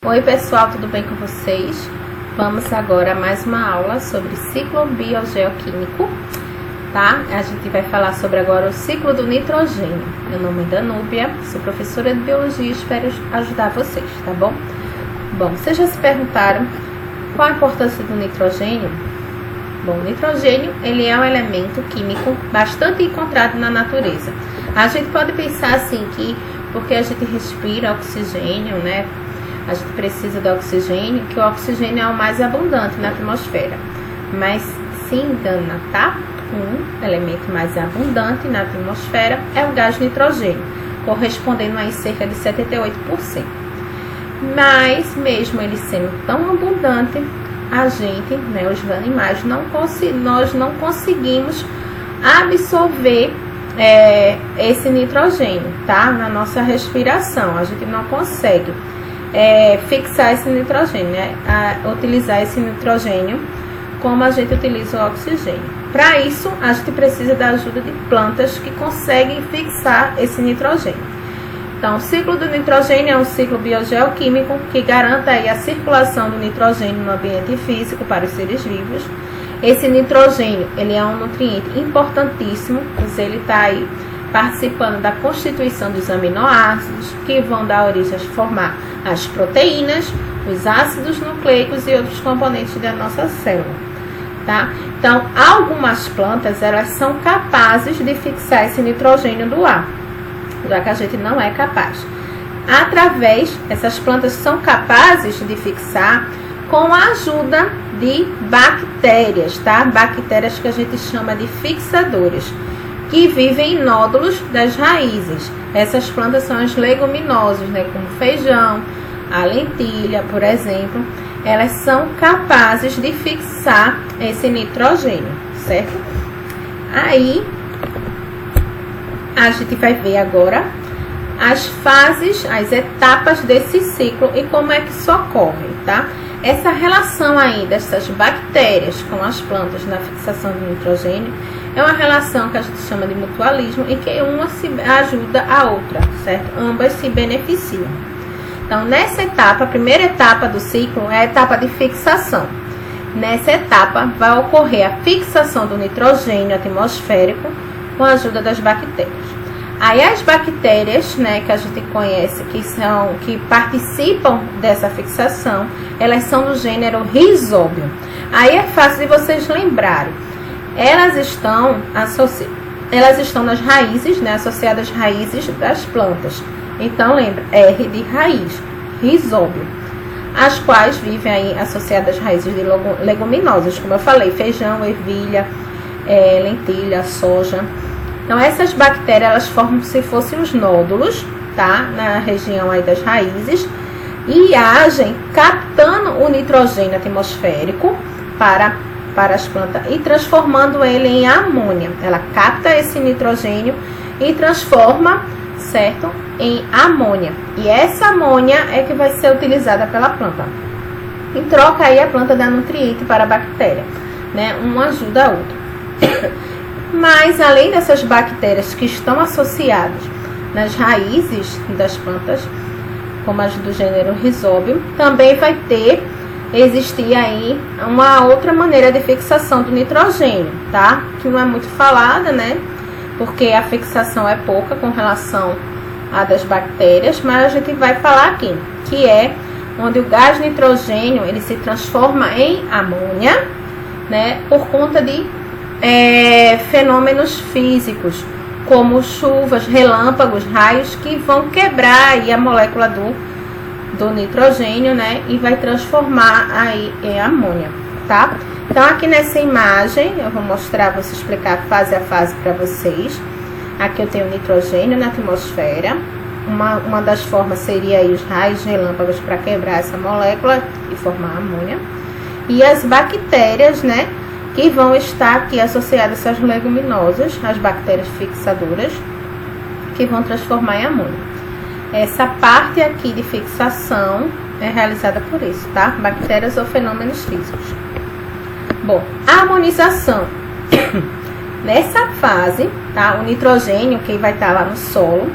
Oi pessoal, tudo bem com vocês? Vamos agora a mais uma aula sobre ciclo biogeoquímico, tá? A gente vai falar sobre agora o ciclo do nitrogênio. Meu nome é Danúbia, sou professora de biologia e espero ajudar vocês, tá bom? Bom, vocês já se perguntaram qual a importância do nitrogênio? Bom, o nitrogênio, ele é um elemento químico bastante encontrado na natureza. A gente pode pensar assim que porque a gente respira oxigênio, né? A gente precisa do oxigênio, que o oxigênio é o mais abundante na atmosfera. Mas se engana, tá? Um elemento mais abundante na atmosfera é o gás nitrogênio, correspondendo a cerca de 78%. Mas mesmo ele sendo tão abundante, a gente, né, os animais, nós não conseguimos absorver esse nitrogênio, tá? Na nossa respiração, a gente não consegue fixar esse nitrogênio, né? Utilizar esse nitrogênio como a gente utiliza o oxigênio. Para isso, a gente precisa da ajuda de plantas que conseguem fixar esse nitrogênio. Então, o ciclo do nitrogênio é um ciclo biogeoquímico que garanta aí a circulação do nitrogênio no ambiente físico para os seres vivos. Esse nitrogênio, ele é um nutriente importantíssimo, pois ele está aí participando da constituição dos aminoácidos, que vão dar origem a formar as proteínas, os ácidos nucleicos e outros componentes da nossa célula, tá? Então, algumas plantas, elas são capazes de fixar esse nitrogênio do ar, já que a gente não é capaz. Essas plantas são capazes de fixar com a ajuda de bactérias, tá? Bactérias que a gente chama de fixadores, que vivem em nódulos das raízes. Essas plantas são as leguminosas, né? Como feijão, a lentilha, por exemplo. Elas são capazes de fixar esse nitrogênio, certo? Aí, a gente vai ver agora as fases, as etapas desse ciclo e como é que isso ocorre, tá? Essa relação aí dessas bactérias com as plantas na fixação do nitrogênio é uma relação que a gente chama de mutualismo e que uma se ajuda a outra, certo? Ambas se beneficiam. Então, nessa etapa, a primeira etapa do ciclo é a etapa de fixação. Nessa etapa, vai ocorrer a fixação do nitrogênio atmosférico com a ajuda das bactérias. Aí as bactérias, né, que a gente conhece, que participam dessa fixação, elas são do gênero Rhizóbio. Aí é fácil de vocês lembrarem. Elas estão nas raízes, né, associadas às raízes das plantas. Então lembra, R de raiz, Rhizóbio. As quais vivem aí associadas às raízes de leguminosas, como eu falei, feijão, ervilha, lentilha, soja. Então, essas bactérias, elas formam se fossem os nódulos, tá? Na região aí das raízes. E agem captando o nitrogênio atmosférico para as plantas e transformando ele em amônia. Ela capta esse nitrogênio e transforma, certo? Em amônia. E essa amônia é que vai ser utilizada pela planta. Em troca aí, a planta dá nutriente para a bactéria, né? Uma ajuda a outra. Mas, além dessas bactérias que estão associadas nas raízes das plantas, como as do gênero Rhizóbio, também vai existir aí uma outra maneira de fixação do nitrogênio, tá? Que não é muito falada, né? Porque a fixação é pouca com relação à das bactérias, mas a gente vai falar aqui, que é onde o gás nitrogênio, ele se transforma em amônia, né? Por conta de fenômenos físicos, como chuvas, relâmpagos, raios, que vão quebrar aí a molécula do nitrogênio, né? E vai transformar aí em amônia, tá? Então, aqui nessa imagem, eu vou mostrar, vou explicar fase a fase para vocês. Aqui eu tenho nitrogênio na atmosfera. Uma das formas seria aí os raios relâmpagos para quebrar essa molécula e formar amônia. E as bactérias, né? Que vão estar aqui associadas às leguminosas, as bactérias fixadoras, que vão transformar em amônia. Essa parte aqui de fixação é realizada por isso, tá? Bactérias ou fenômenos físicos. Bom, a amonização. Nessa fase, tá? O nitrogênio que vai estar lá no solo,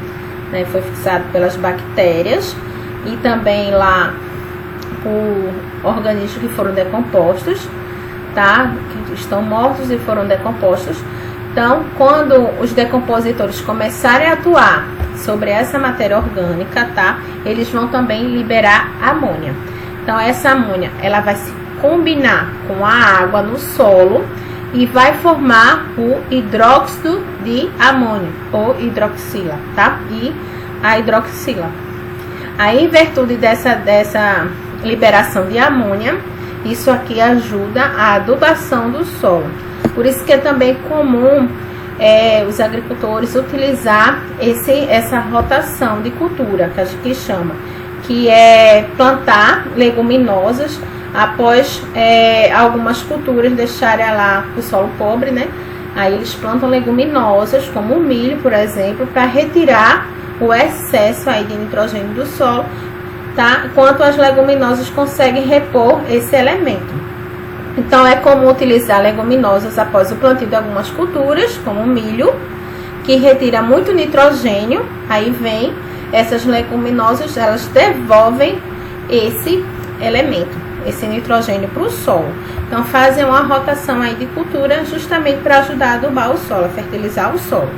né? Foi fixado pelas bactérias e também lá por organismos que foram decompostos, tá? Que estão mortos e foram decompostos. Então, quando os decompositores começarem a atuar sobre essa matéria orgânica, tá? Eles vão também liberar amônia. Então, essa amônia, ela vai se combinar com a água no solo e vai formar o hidróxido de amônio, ou hidroxila, tá? E a hidroxila. Aí, em virtude dessa liberação de amônia, isso aqui ajuda a adubação do solo. Por isso que é também comum os agricultores utilizar essa rotação de cultura, que a gente chama, que é plantar leguminosas após algumas culturas deixarem lá o solo pobre, né? Aí eles plantam leguminosas, como o milho, por exemplo, para retirar o excesso aí de nitrogênio do solo, tá? Enquanto as leguminosas conseguem repor esse elemento. Então, é comum utilizar leguminosas após o plantio de algumas culturas, como o milho, que retira muito nitrogênio. Aí vem essas leguminosas, elas devolvem esse elemento, esse nitrogênio para o solo. Então, fazem uma rotação aí de cultura justamente para ajudar a adubar o solo, a fertilizar o solo.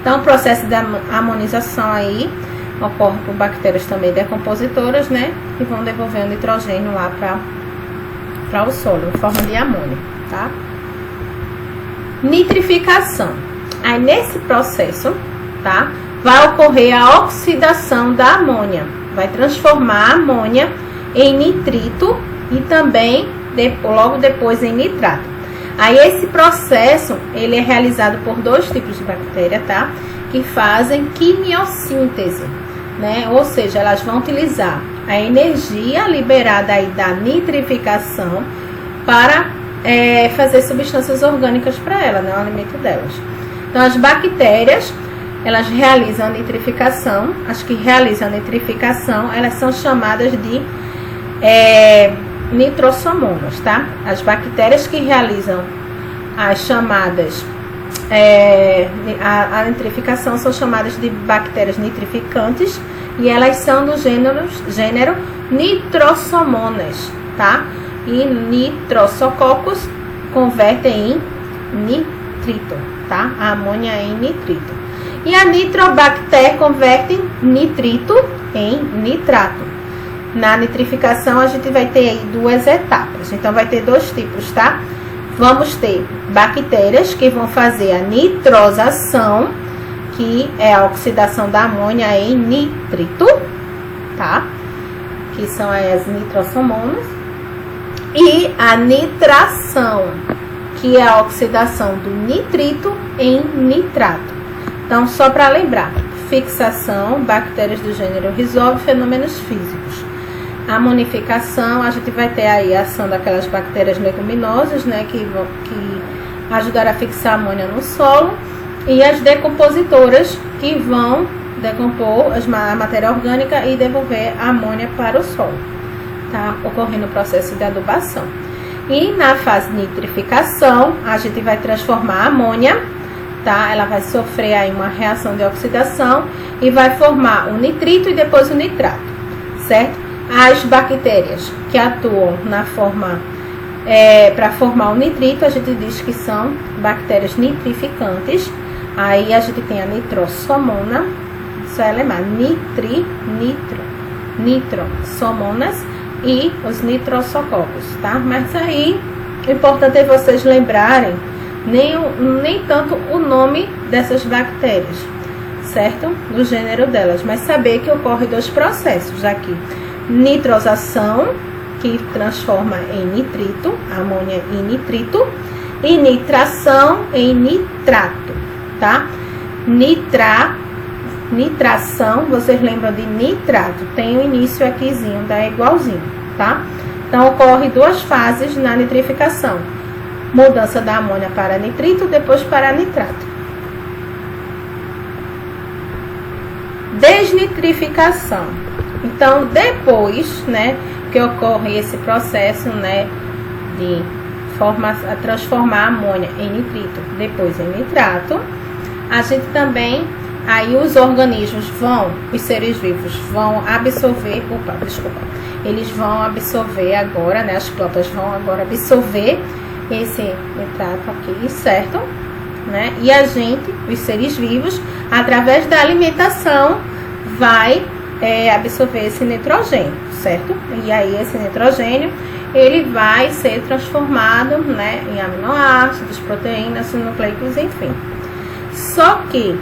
Então, o processo da amonização aí ocorre por bactérias também decompositoras, né? Que vão devolver o nitrogênio lá para o solo, em forma de amônia, tá? Nitrificação. Aí, nesse processo, tá? Vai ocorrer a oxidação da amônia. Vai transformar a amônia em nitrito e também, logo depois, em nitrato. Aí, esse processo, ele é realizado por dois tipos de bactéria, tá? Que fazem quimiossíntese, né? Ou seja, elas vão utilizar a energia liberada aí da nitrificação para fazer substâncias orgânicas para ela, né? O alimento delas. Então, as bactérias, elas realizam a nitrificação. As que realizam a nitrificação, elas são chamadas de nitrossomonas, tá? As bactérias que realizam as chamadas a nitrificação são chamadas de bactérias nitrificantes e elas são do gênero Nitrossomonas, tá? E nitrossococos convertem em nitrito, tá? A amônia em nitrito. E a nitrobacter converte nitrito em nitrato. Na nitrificação a gente vai ter aí duas etapas, então vai ter dois tipos, tá? Vamos ter bactérias que vão fazer a nitrosação, que é a oxidação da amônia em nitrito, tá? Que são as nitrossomonas. E a nitração, que é a oxidação do nitrito em nitrato. Então, só para lembrar, fixação, bactérias do gênero Rhizobia, fenômenos físicos. A amonificação, a gente vai ter aí a ação daquelas bactérias leguminosas, né, que ajudarão a fixar a amônia no solo, e as decompositoras, que vão decompor a matéria orgânica e devolver a amônia para o solo, tá? Ocorrendo o processo de adubação. E na fase de nitrificação, a gente vai transformar a amônia, tá? Ela vai sofrer aí uma reação de oxidação e vai formar o nitrito e depois o nitrato, certo? As bactérias que atuam na forma para formar o nitrito, a gente diz que são bactérias nitrificantes. Aí a gente tem a nitrossomona, só é lembrar, nitrossomonas e os nitrossococos, tá? Mas aí, o importante é vocês lembrarem nem tanto o nome dessas bactérias, certo? Do gênero delas, mas saber que ocorre dois processos aqui. Nitrosação, que transforma em nitrito, amônia em nitrito, e nitração em nitrato, tá? Nitração, vocês lembram de nitrato, tem o início aquizinho, dá igualzinho, tá? Então, ocorre duas fases na nitrificação. Mudança da amônia para nitrito, depois para nitrato. Desnitrificação. Então, depois, né, que ocorre esse processo, né, de transformar a amônia em nitrito, depois em nitrato, a gente também Aí os organismos os seres vivos vão absorver, eles vão absorver agora, né? As plantas vão agora absorver esse nitrato aqui, certo? Né? E a gente, os seres vivos, através da alimentação, vai absorver esse nitrogênio, certo? E aí esse nitrogênio, ele vai ser transformado, né, em aminoácidos, proteínas, nucleicos, enfim. Só que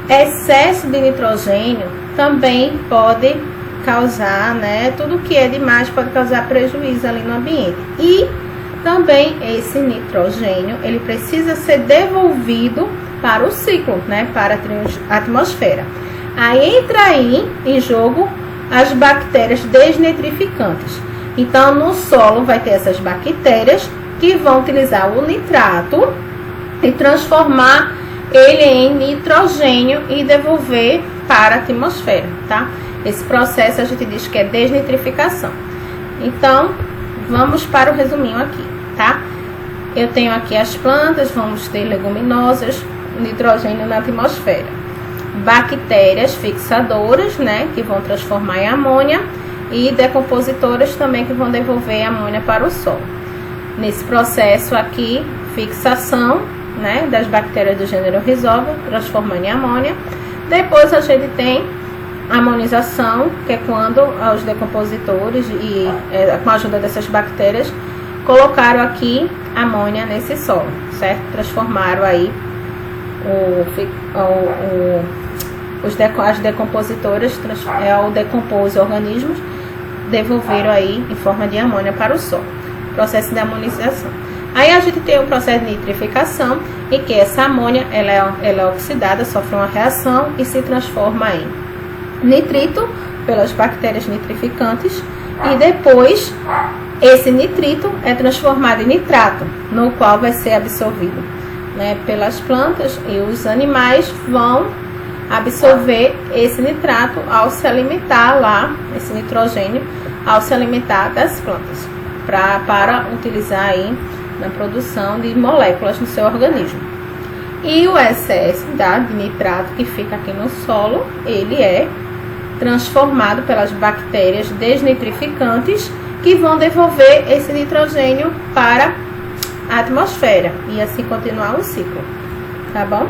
excesso de nitrogênio também pode causar, né, tudo que é demais pode causar prejuízo ali no ambiente. E também esse nitrogênio, ele precisa ser devolvido para o ciclo, né, para a atmosfera. Aí entra aí em jogo as bactérias desnitrificantes. Então, no solo vai ter essas bactérias que vão utilizar o nitrato e transformar ele em nitrogênio e devolver para a atmosfera, tá? Esse processo a gente diz que é desnitrificação. Então, vamos para o resuminho aqui, tá? Eu tenho aqui as plantas, vamos ter leguminosas, nitrogênio na atmosfera. Bactérias fixadoras, né, que vão transformar em amônia, e decompositoras também que vão devolver a amônia para o solo. Nesse processo aqui, fixação, né, das bactérias do gênero Rhizobia, transformando em amônia. Depois a gente tem amonização, que é quando os decompositores com a ajuda dessas bactérias colocaram aqui amônia nesse solo, certo? Transformaram aí as decompositoras ao decompor os organismos, devolveram aí em forma de amônia para o solo. Processo de amonização. Aí a gente tem o processo de nitrificação, em que essa amônia ela é oxidada, sofre uma reação e se transforma em nitrito pelas bactérias nitrificantes, e depois esse nitrito é transformado em nitrato, no qual vai ser absorvido, né, pelas plantas, e os animais vão absorver esse nitrato ao se alimentar lá, esse nitrogênio, ao se alimentar das plantas, para utilizar aí na produção de moléculas no seu organismo. E o excesso de nitrato que fica aqui no solo, ele é transformado pelas bactérias desnitrificantes, que vão devolver esse nitrogênio para a atmosfera, e assim continuar o ciclo, tá bom?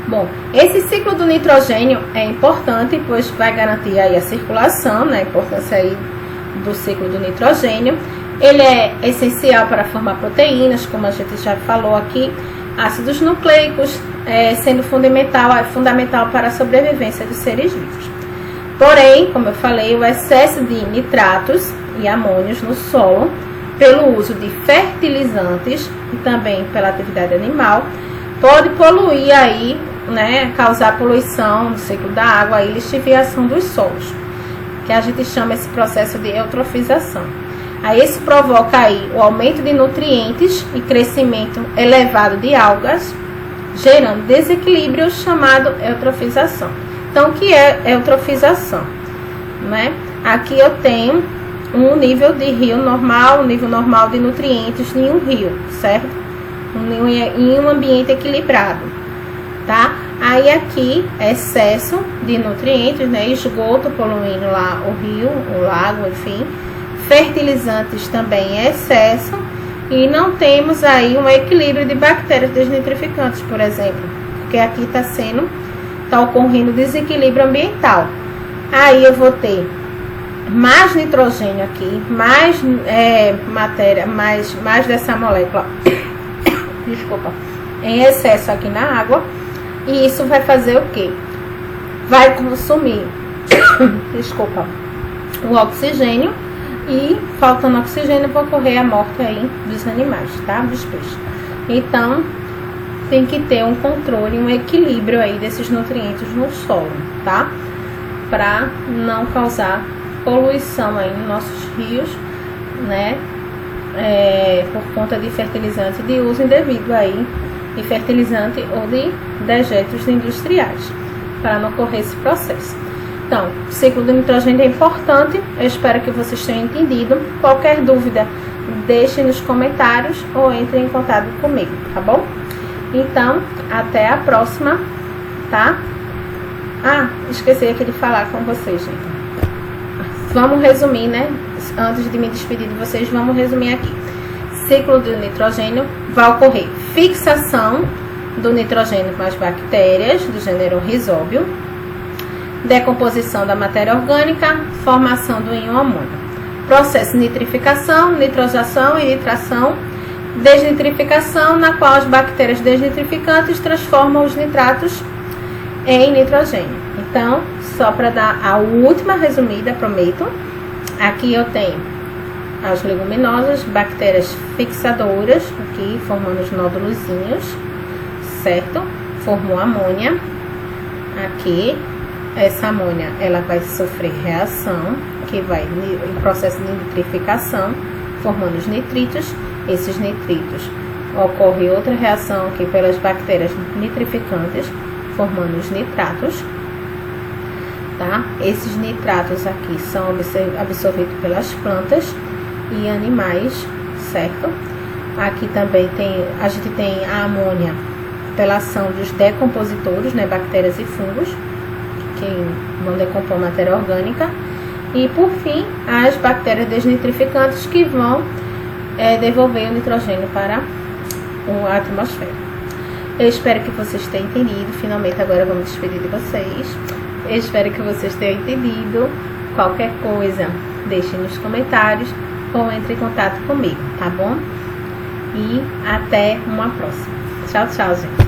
Bom, esse ciclo do nitrogênio é importante, pois vai garantir aí a circulação, né, a importância aí do ciclo do nitrogênio. Ele é essencial para formar proteínas, como a gente já falou aqui, ácidos nucleicos, sendo fundamental para a sobrevivência dos seres vivos. Porém, como eu falei, o excesso de nitratos e amônios no solo, pelo uso de fertilizantes e também pela atividade animal, pode poluir aí, né, causar poluição no ciclo da água e lixiviação dos solos, que a gente chama esse processo de eutrofização. Aí isso provoca aí o aumento de nutrientes e crescimento elevado de algas, gerando desequilíbrio chamado eutrofização. Então, o que é eutrofização? Né? Aqui eu tenho um nível de rio normal, um nível normal de nutrientes em um rio, certo? Em um ambiente equilibrado, tá? Aí aqui, excesso de nutrientes, né? Esgoto poluindo lá o rio, o lago, enfim. Fertilizantes também excesso. E não temos aí um equilíbrio de bactérias desnitrificantes, por exemplo. Porque aqui tá ocorrendo desequilíbrio ambiental. Aí eu vou ter mais nitrogênio aqui, mais matéria, mais dessa molécula, desculpa, em excesso aqui na água. E isso vai fazer o quê? Vai consumir, desculpa, o oxigênio, e faltando oxigênio vai ocorrer a morte aí dos animais, tá? Dos peixes. Então, tem que ter um controle, um equilíbrio aí desses nutrientes no solo, tá? Para não causar poluição aí nos nossos rios, né? Por conta de fertilizante de uso indevido aí, de fertilizante ou de dejetos industriais, para não ocorrer esse processo. Então, o ciclo do nitrogênio é importante, eu espero que vocês tenham entendido. Qualquer dúvida, deixe nos comentários ou entre em contato comigo, tá bom? Então, até a próxima tá? Ah, esqueci aqui de falar com vocês, gente. Vamos resumir, né? Antes de me despedir de vocês, vamos resumir aqui. Ciclo do nitrogênio, vai ocorrer fixação do nitrogênio com as bactérias do gênero Rhizóbio, decomposição da matéria orgânica, formação do íon amônio. Processo de nitrificação, nitrosação e nitração, desnitrificação, na qual as bactérias desnitrificantes transformam os nitratos em nitrogênio. Então, só para dar a última resumida, prometo, aqui eu tenho as leguminosas, bactérias fixadoras, aqui formando os nódulozinhos, certo? Formou amônia, aqui, essa amônia, ela vai sofrer reação, que vai em processo de nitrificação, formando os nitritos. Esses nitritos, ocorre outra reação aqui pelas bactérias nitrificantes, formando os nitratos, tá? Esses nitratos aqui são absorvidos pelas plantas e animais, certo? Aqui também a gente tem a amônia pela ação dos decompositores, né? Bactérias e fungos, que vão decompor matéria orgânica. E por fim, as bactérias desnitrificantes que vão devolver o nitrogênio para a atmosfera. Eu espero que vocês tenham entendido. Finalmente agora eu vou me despedir de vocês. Eu espero que vocês tenham entendido. Qualquer coisa, deixem nos comentários ou entre em contato comigo, tá bom? E até uma próxima. Tchau, tchau, gente.